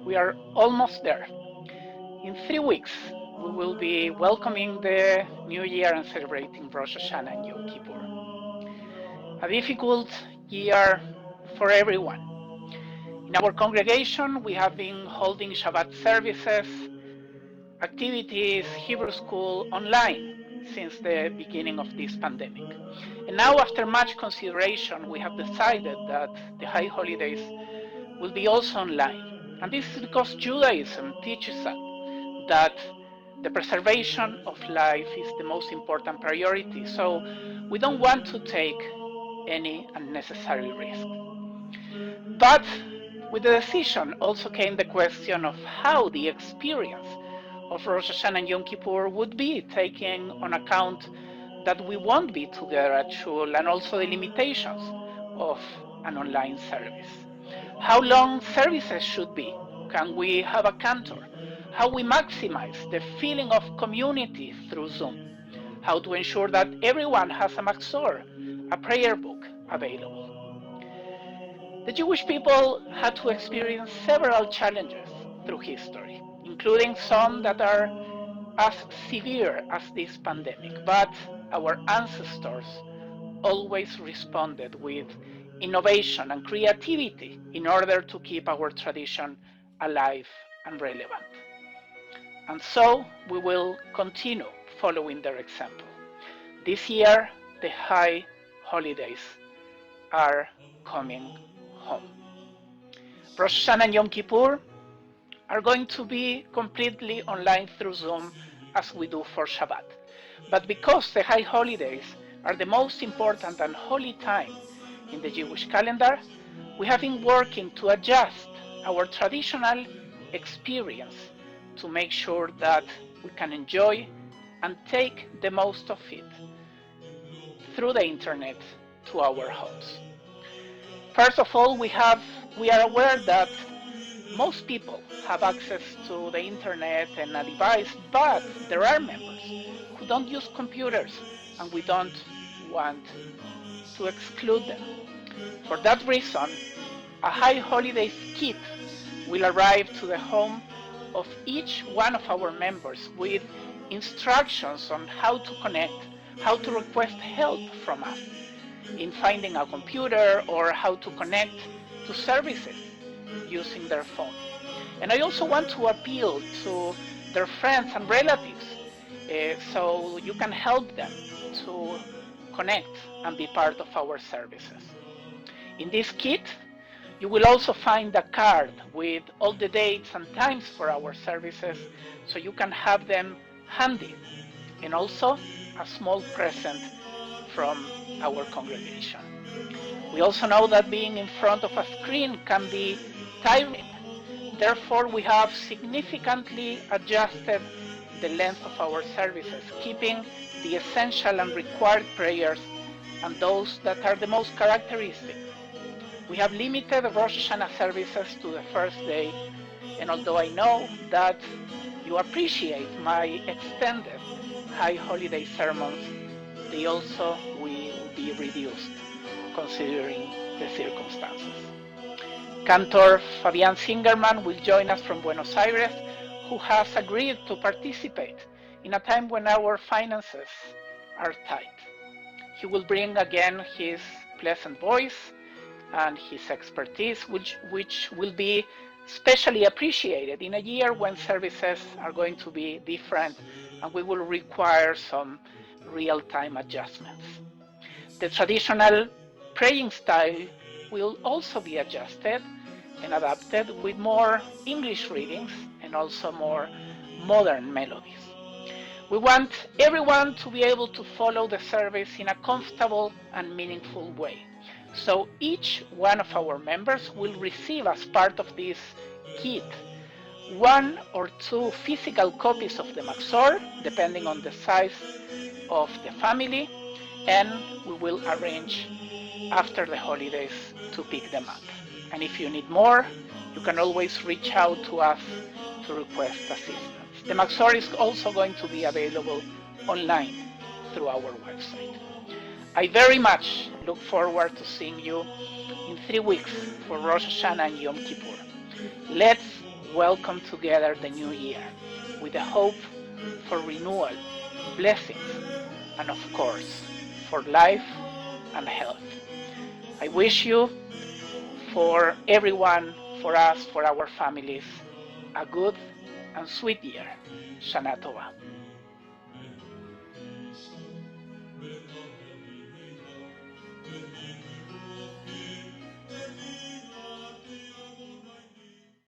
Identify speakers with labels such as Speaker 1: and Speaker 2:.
Speaker 1: We are almost there. In 3 weeks, we will be welcoming the new year and celebrating Rosh Hashanah and Yom Kippur. A difficult year for everyone. In our congregation, we have been holding Shabbat services, activities, Hebrew school online since the beginning of this pandemic. And now, after much consideration, we have decided that the high holidays will be also online. And this is because Judaism teaches us that the preservation of life is the most important priority. So we don't want to take any unnecessary risk. But with the decision also came the question of how the experience of Rosh Hashanah and Yom Kippur would be, taking on account that we won't be together at Shul and also the limitations of an online service. How long services should be? Can we have a cantor? How we maximize the feeling of community through Zoom? How to ensure that everyone has a Maxor, a prayer book, available. The Jewish people had to experience several challenges through history, including some that are as severe as this pandemic, but our ancestors always responded with innovation and creativity in order to keep our tradition alive and relevant. And so we will continue following their example. This year, the high holidays are coming home. Rosh Hashanah and Yom Kippur are going to be completely online through Zoom as we do for Shabbat. But because the high holidays are the most important and holy time in the Jewish calendar, we have been working to adjust our traditional experience to make sure that we can enjoy and take the most of it through the internet to our homes. First of all, we are aware that most people have access to the internet and a device, but there are members who don't use computers, and we don't want to exclude them. For that reason, a high holidays kit will arrive to the home of each one of our members with instructions on how to connect, how to request help from us in finding a computer or how to connect to services using their phone. And I also want to appeal to their friends and relatives so you can help them to connect and be part of our services. In this kit, you will also find a card with all the dates and times for our services so you can have them handy, and also a small present from our congregation. We also know that being in front of a screen can be tiring. Therefore, we have significantly adjusted the length of our services, keeping the essential and required prayers and those that are the most characteristic. We have limited Rosh Hashanah services to the first day, and although I know that you appreciate my extended high holiday sermons, they also will be reduced considering the circumstances. Cantor Fabian Singerman will join us from Buenos Aires, who has agreed to participate in a time when our finances are tight. He will bring again his pleasant voice and his expertise, which will be especially appreciated in a year when services are going to be different and we will require some real-time adjustments. The traditional praying style will also be adjusted and adapted with more English readings and also more modern melodies. We want everyone to be able to follow the service in a comfortable and meaningful way. So each one of our members will receive, as part of this kit, 1 or 2 physical copies of the Maxor, depending on the size of the family, and we will arrange after the holidays to pick them up. And if you need more, you can always reach out to us to request assistance. The Maxor is also going to be available online through our website. I very much look forward to seeing you in 3 weeks for Rosh Hashanah and Yom Kippur. Let's welcome together the new year with the hope for renewal, blessings, and of course, for life and health. I wish you, for everyone, for us, for our families, a good and sweet year. Shana Tova.